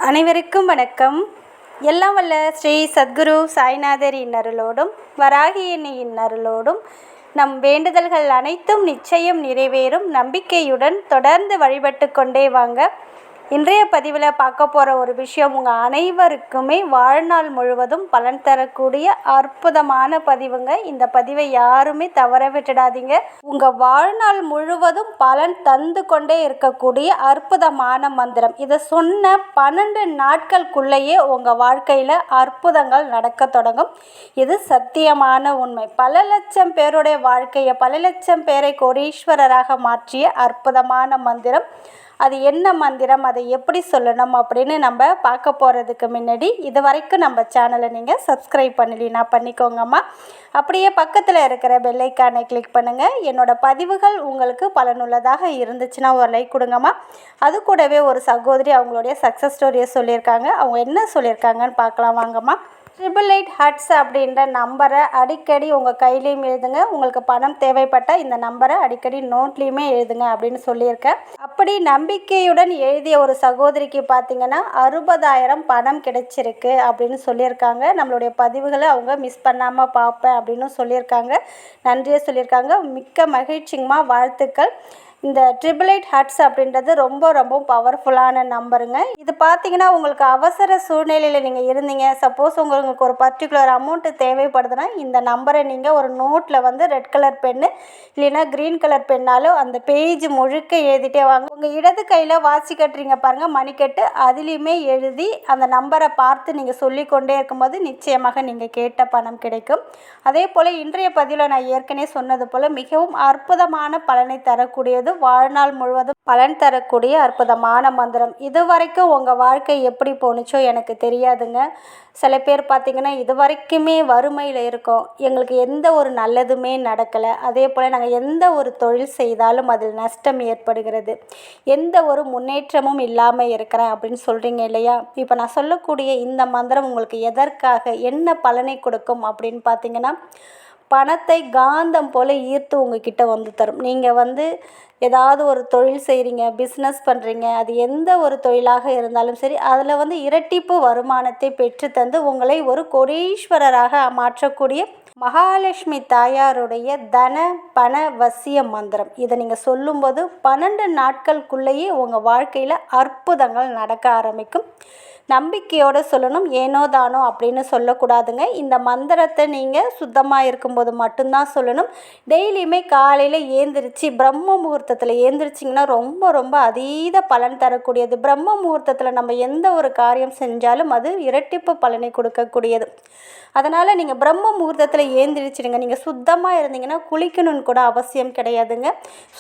அனைவருக்கும் வணக்கம். எல்லாம் வல்ல ஸ்ரீ சத்குரு சாய்நாதர் இன்னருளோடும் வராகியின் இன்னருளோடும் நம் வேண்டுதல்கள் அனைத்தும் நிச்சயம் நிறைவேறும் நம்பிக்கையுடன் தொடர்ந்து வழிபட்டு கொண்டே வாங்க. இன்றைய பதிவில் பார்க்க போகிற ஒரு விஷயம் உங்கள் அனைவருக்குமே வாழ்நாள் முழுவதும் பலன் தரக்கூடிய அற்புதமான பதிவுங்க. இந்த பதிவை யாருமே தவற விட்டுடாதீங்க. உங்கள் வாழ்நாள் முழுவதும் பலன் தந்து கொண்டே இருக்கக்கூடிய அற்புதமான மந்திரம். இதை சொன்ன 12 நாட்களுக்குள்ளேயே உங்கள் வாழ்க்கையில் அற்புதங்கள் நடக்க தொடங்கும். இது சத்தியமான உண்மை. பல லட்சம் பேருடைய வாழ்க்கையை, பல லட்சம் பேரை கோடீஸ்வரராக மாற்றிய அற்புதமான மந்திரம். அது என்ன மந்திரம், அதை எப்படி சொல்லணும் அப்படின்னு நம்ம பார்க்க போகிறதுக்கு முன்னாடி இது வரைக்கும் நம்ம சேனலை நீங்கள் சப்ஸ்கிரைப் பண்ணலைன்னா பண்ணிக்கோங்கம்மா. அப்படியே பக்கத்தில் இருக்கிற பெல் ஐக்கானை கிளிக் பண்ணுங்கள். என்னோடய பதிவுகள் உங்களுக்கு பலனுள்ளதாக இருந்துச்சுன்னா ஒரு லைக் கொடுங்கம்மா. அது கூடவே ஒரு சகோதரி அவங்களுடைய சக்ஸஸ் ஸ்டோரியை சொல்லியிருக்காங்க. அவங்க என்ன சொல்லியிருக்காங்கன்னு பார்க்கலாம் வாங்கம்மா. 888 ஹட்ஸ் அப்படின்ற நம்பரை அடிக்கடி உங்கள் கையிலையும் எழுதுங்க. உங்களுக்கு பணம் தேவைப்பட்டால் இந்த நம்பரை அடிக்கடி நோட்லேயுமே எழுதுங்க அப்படின்னு சொல்லியிருக்கேன். அப்படி நம்பிக்கையுடன் எழுதிய ஒரு சகோதரிக்கு பார்த்திங்கன்னா 60,000 பணம் கிடைச்சிருக்கு அப்படின்னு சொல்லியிருக்காங்க. நம்மளுடைய பதிவுகளை அவங்க மிஸ் பண்ணாமல் பார்ப்பேன் அப்படின்னு சொல்லியிருக்காங்க. நன்றியை சொல்லியிருக்காங்க. மிக்க மகிழ்ச்சிங்கம்மா, வாழ்த்துக்கள். இந்த 888 ஹட்ஸ் அப்படின்றது ரொம்ப ரொம்ப பவர்ஃபுல்லான நம்பருங்க. இது பார்த்தீங்கன்னா உங்களுக்கு அவசர சூழ்நிலையில் நீங்கள் இருந்தீங்க, சப்போஸ் உங்களுக்கு ஒரு பர்டிகுலர் அமௌண்ட்டு தேவைப்படுதுன்னா இந்த நம்பரை நீங்கள் ஒரு நோட்டில் வந்து ரெட் கலர் பென்னு இல்லைன்னா க்ரீன் கலர் பென்னாலும் அந்த பேஜ் முழுக்க எழுதிட்டே வாங்க. உங்கள் இடது கையில் வாசி கட்டுறீங்க பாருங்கள், மணிக்கட்டு, அதுலேயுமே எழுதி அந்த நம்பரை பார்த்து நீங்கள் சொல்லிக்கொண்டே இருக்கும்போது நிச்சயமாக நீங்கள் கேட்ட பணம் கிடைக்கும். அதே போல் இன்றைய பதிவில் நான் ஏற்கனவே சொன்னது போல் மிகவும் அற்புதமான பலனை தரக்கூடியது, வாழ்நாள் முழுவதும் பலன் தரக்கூடிய அற்புதமான மந்திரம். இது வரைக்கும் உங்கள் வாழ்க்கை எப்படி போணுச்சோ எனக்கு தெரியாதுங்க. சில பேர் பார்த்திங்கன்னா இது வரைக்குமே வறுமையில் இருக்கோம், எங்களுக்கு எந்த ஒரு நல்லதுமே நடக்கலை, அதே போல் நாங்கள் எந்த ஒரு தொழில் செய்தாலும் அதில் நஷ்டம் ஏற்படுகிறது, எந்த ஒரு முன்னேற்றமும் இல்லாமல் இருக்கிறேன் அப்படின்னு சொல்கிறீங்க இல்லையா? இப்போ நான் சொல்லக்கூடிய இந்த மந்திரம் உங்களுக்கு எதற்காக என்ன பலனை கொடுக்கும் அப்படின்னு பார்த்திங்கன்னா, பணத்தை காந்தம் போல் ஈர்த்து உங்ககிட்ட வந்து தரும். நீங்கள் வந்து ஏதாவது ஒரு தொழில் செய்கிறீங்க, பிஸ்னஸ் பண்ணுறீங்க, அது எந்த ஒரு தொழிலாக இருந்தாலும் சரி, அதில் வந்து இரட்டிப்பு வருமானத்தை பெற்று தந்து உங்களை ஒரு கோடீஸ்வரராக மாற்றக்கூடிய மகாலட்சுமி தாயாருடைய தன பண வசிய மந்திரம். இதை நீங்கள் சொல்லும்போது 12 நாட்களுக்குள்ளேயே உங்கள் வாழ்க்கையில் அற்புதங்கள் நடக்க ஆரம்பிக்கும். நம்பிக்கையோடு சொல்லணும், ஏனோ தானோ அப்படின்னு சொல்லக்கூடாதுங்க. இந்த மந்திரத்தை நீங்கள் சுத்தமாக இருக்கும்போது மட்டும்தான் சொல்லணும். டெய்லியுமே காலையில் ஏந்திரிச்சு பிரம்ம முகூர்த்தத்தில் ஏந்திரிச்சிங்கன்னா ரொம்ப ரொம்ப அதீத பலன் தரக்கூடியது. பிரம்ம முகூர்த்தத்தில் நம்ம எந்த ஒரு காரியம் செஞ்சாலும் அது இரட்டிப்பு பலனை கொடுக்கக்கூடியது. அதனால் நீங்கள் பிரம்ம முகூர்த்தத்தில் ஏந்திரிச்சிடுங்க. நீங்கள் சுத்தமாக இருந்தீங்கன்னா குளிக்கணும்னு கூட அவசியம் கிடையாதுங்க.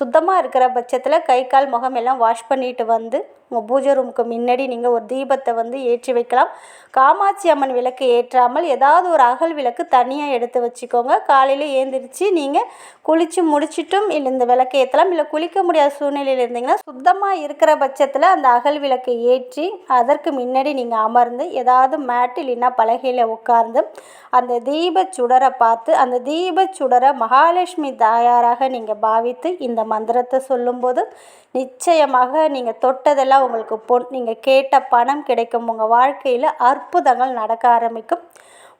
சுத்தமாக இருக்கிற பட்சத்தில் கை கால் முகம் எல்லாம் வாஷ் பண்ணிட்டு வந்து உங்கள் பூஜை ரூமுக்கு முன்னாடி நீங்கள் ஒரு தீபத்தை வந்து ஏற்றி வைக்கலாம். காமாட்சி அம்மன் விளக்கு ஏற்றாமல் ஏதாவது ஒரு அகல் விளக்கு தனியாக எடுத்து வச்சுக்கோங்க. காலையில் ஏந்திரிச்சு நீங்கள் குளித்து முடிச்சிட்டும் இல்லை இந்த விளக்கை ஏற்றலாம். இல்லை குளிக்க முடியாத சூழ்நிலையில் இருந்தீங்கன்னா சுத்தமாக இருக்கிற பட்சத்தில் அந்த அகல் விளக்கை ஏற்றி அதற்கு முன்னாடி நீங்கள் அமர்ந்து ஏதாவது மேட்டு இல்லைன்னா பலகையில் உட்கார்ந்து அந்த தீப சுடரை பார்த்து அந்த தீப சுடரை மகாலட்சுமி தாயாராக நீங்கள் பாவித்து இந்த மந்திரத்தை சொல்லும்போது நிச்சயமாக நீங்கள் தொட்டதெல்லாம் உங்களுக்கு நீங்கள் கேட்ட பணம் கிடைக்கும். உங்கள் வாழ்க்கையில் அற்புதங்கள் நடக்க ஆரம்பிக்கும்.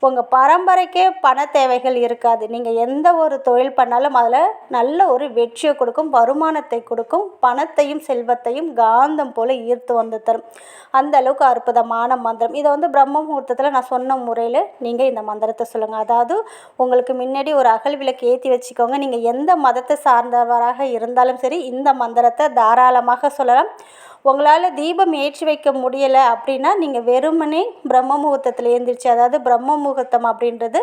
உங்கள் பரம்பரைக்கே பண தேவைகள் இருக்காது. நீங்கள் எந்த ஒரு தொழில் பண்ணாலும் அதில் நல்ல ஒரு வெற்றியை கொடுக்கும், வருமானத்தை கொடுக்கும், பணத்தையும் செல்வத்தையும் காந்தம் போல் ஈர்த்து வந்து தரும். அந்த அளவுக்கு அற்புதமான மந்திரம். இதை வந்து பிரம்ம முகூர்த்தத்தில் நான் சொன்ன முறையில் நீங்கள் இந்த மந்திரத்தை சொல்லுங்கள். அதாவது உங்களுக்கு முன்னாடி ஒரு அகல் விளக்கு ஏற்றி வச்சுக்கோங்க. நீங்கள் எந்த மதத்தை சார்ந்தவராக இருந்தாலும் சரி இந்த மந்திரத்தை தாராளமாக சொல்லலாம். உங்களால் தீபம் ஏற்றி வைக்க முடியலை அப்படின்னா நீங்கள் வெறுமனே பிரம்ம முகூர்த்தத்தில் எழுந்திரிச்சு, அதாவது பிரம்ம முகூர்த்தம் அப்படின்றது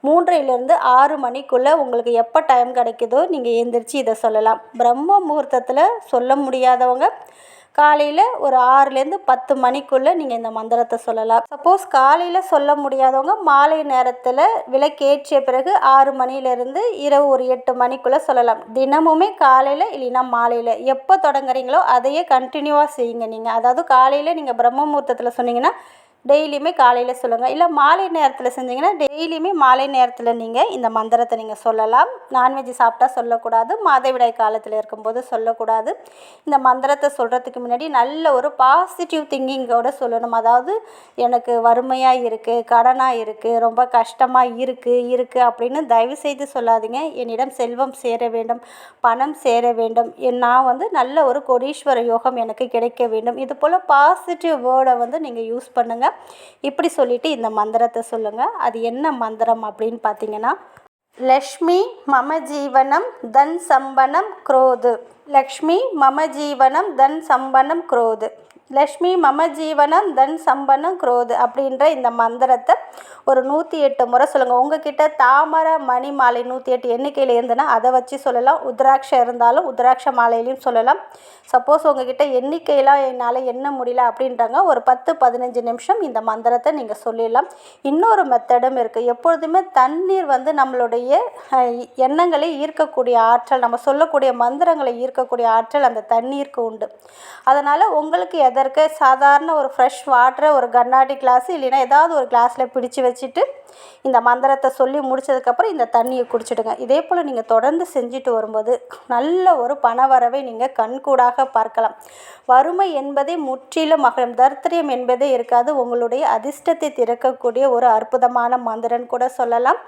3லிருந்து 6 மணிக்குள்ளே உங்களுக்கு எப்போ டைம் கிடைக்குதோ நீங்கள் எழுந்திரிச்சு இதை சொல்லலாம். பிரம்ம முகூர்த்தத்தில் சொல்ல முடியாதவங்க காலையில் ஒரு 6லேருந்து 10 மணிக்குள்ளே நீங்கள் இந்த மந்திரத்தை சொல்லலாம். சப்போஸ் காலையில் சொல்ல முடியாதவங்க மாலை நேரத்தில் விளக்கேற்றிய பிறகு 6 மணிலேருந்து இரவு ஒரு 8 மணிக்குள்ளே சொல்லலாம். தினமுமே காலையில் இல்லைன்னா மாலையில் எப்போ தொடங்குறீங்களோ அதையே கண்டினியூவாக செய்யுங்க. நீங்கள் அதாவது காலையில் நீங்கள் பிரம்ம முகூர்த்தத்தில் சொன்னீங்கன்னா டெய்லியுமே காலையில் சொல்லுங்கள். இல்லை மாலை நேரத்தில் செஞ்சிங்கன்னா டெய்லியுமே மாலை நேரத்தில் நீங்கள் இந்த மந்திரத்தை நீங்கள் சொல்லலாம். நான்வெஜ் சாப்பிட்டா சொல்லக்கூடாது, மாதவிடாய் காலத்தில் இருக்கும்போது சொல்லக்கூடாது. இந்த மந்திரத்தை சொல்கிறதுக்கு முன்னாடி நல்ல ஒரு பாசிட்டிவ் திங்கிங்கோடு சொல்லணும். அதாவது எனக்கு வறுமையாக இருக்குது, கடனாக இருக்குது, ரொம்ப கஷ்டமாக இருக்குது அப்படின்னு தயவுசெய்து சொல்லாதீங்க. என்னிடம் செல்வம் சேர வேண்டும், பணம் சேர வேண்டும், நான் நல்ல ஒரு கோடீஸ்வர யோகம் எனக்கு கிடைக்க வேண்டும். இது போல் பாசிட்டிவ் வேர்டை நீங்கள் யூஸ் பண்ணுங்கள். இப்படி சொல்லிவிட்டு இந்த மந்திரத்தை சொல்லுங்கள். அது என்ன மந்திரம் அப்படின்னு பார்த்தீங்கன்னா, லக்ஷ்மி மம ஜீவனம் தன் சம்பனம் குரோது. லக்ஷ்மி மம ஜீவனம் தன் சம்பனம் குரோது. லக்ஷ்மி மம ஜீவனம் தன் சம்பனம் குரோது அப்படின்ற இந்த மந்திரத்தை ஒரு 108 முறை சொல்லுங்கள். உங்ககிட்ட தாமரை மணி மாலை 108 எண்ணிக்கையில் இருந்ததுன்னா அதை வச்சு சொல்லலாம். உத்ராட்சை இருந்தாலும் உத்ராட்ச மாலையிலையும் சொல்லலாம். சப்போஸ் உங்ககிட்ட எண்ணிக்கையெல்லாம் என்னால் எண்ண முடியல அப்படின்றாங்க, ஒரு 10-15 நிமிஷம் இந்த மந்திரத்தை நீங்கள் சொல்லிடலாம். இன்னொரு மெத்தடும் இருக்குது. எப்பொழுதுமே தண்ணீர் நம்மளுடைய எண்ணங்களை ஈர்க்கக்கூடிய ஆற்றல், நம்ம சொல்லக்கூடிய மந்திரங்களை ஈர்க்கக்கூடிய ஆற்றல் அந்த தண்ணீருக்கு உண்டு. அதனால் உங்களுக்கு எதற்கு சாதாரண ஒரு ஃப்ரெஷ் வாட்டரை ஒரு கண்ணாடி கிளாஸ் இல்லைன்னா ஏதாவது ஒரு கிளாஸில் பிடிச்சி வச்சுட்டு இந்த மந்திரத்தை சொல்லி முடித்ததுக்கப்புறம் இந்த தண்ணியை குடிச்சிடுங்க. இதே போல் நீங்கள் தொடர்ந்து செஞ்சுட்டு வரும்போது நல்ல ஒரு பணவரவை நீங்கள் கண்கூடாக பார்க்கலாம். வறுமை என்பதே முற்றிலும் அகலும், தரித்திரம் என்பதே இருக்காது. உங்களுடைய அதிர்ஷ்டத்தை திறக்கக்கூடிய ஒரு அற்புதமான மந்திரன் கூட சொல்லலாம்.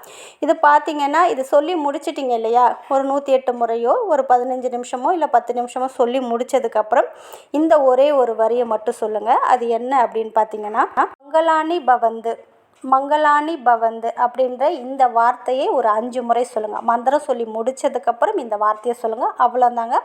இது பார்த்திங்கன்னா இது சொல்லி முடிச்சிட்டிங்க இல்லையா, ஒரு 108 முறையோ ஒரு 15 நிமிஷமோ இல்லை 10 நிமிஷமோ சொல்லி முடித்ததுக்கப்புறம் இந்த ஒரே ஒரு வரியை மட்டும் சொல்லுங்கள். அது என்ன அப்படின்னு பார்த்தீங்கன்னா, மங்களானி பவந்து, மங்களானி பவந்து அப்படின்ற இந்த வார்த்தையை ஒரு 5 முறை சொல்லுங்கள். மந்திரம் சொல்லி முடித்ததுக்கப்புறம் இந்த வார்த்தையை சொல்லுங்கள். அவ்வளோதாங்க.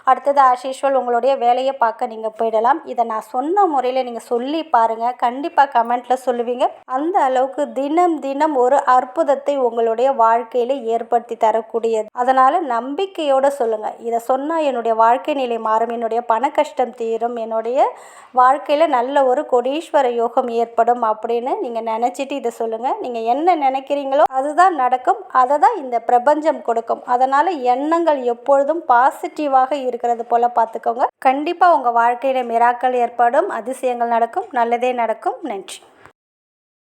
அடுத்தது ஆஸ் யூஷுவல் உங்களுடைய வேலையை பார்க்க நீங்கள் போயிடலாம். இதை நான் சொன்ன முறையில் நீங்கள் சொல்லி பாருங்கள், கண்டிப்பாக கமெண்ட்டில் சொல்லுவீங்க. அந்த அளவுக்கு தினம் தினம் ஒரு அற்புதத்தை உங்களுடைய வாழ்க்கையில் ஏற்படுத்தி தரக்கூடியது. அதனால் நம்பிக்கையோடு சொல்லுங்கள். இதை சொன்னால் என்னுடைய வாழ்க்கை நிலை மாறும், என்னுடைய பண கஷ்டம் தீரும், என்னுடைய வாழ்க்கையில் நல்ல ஒரு கோடீஸ்வர யோகம் ஏற்படும் அப்படின்னு நீங்கள் நினச்சிட்டு இதை சொல்லுங்கள். நீங்கள் என்ன நினைக்கிறீங்களோ அதுதான் நடக்கும், அதை தான் இந்த பிரபஞ்சம் கொடுக்கும். அதனால் எண்ணங்கள் எப்பொழுதும் பாசிட்டிவாக இருக்கிறது போல் பார்த்துக்கோங்க. கண்டிப்பாக உங்கள் வாழ்க்கையில் மிராக்கள் ஏற்படும், அதிசயங்கள் நடக்கும், நல்லதே நடக்கும். நன்றி.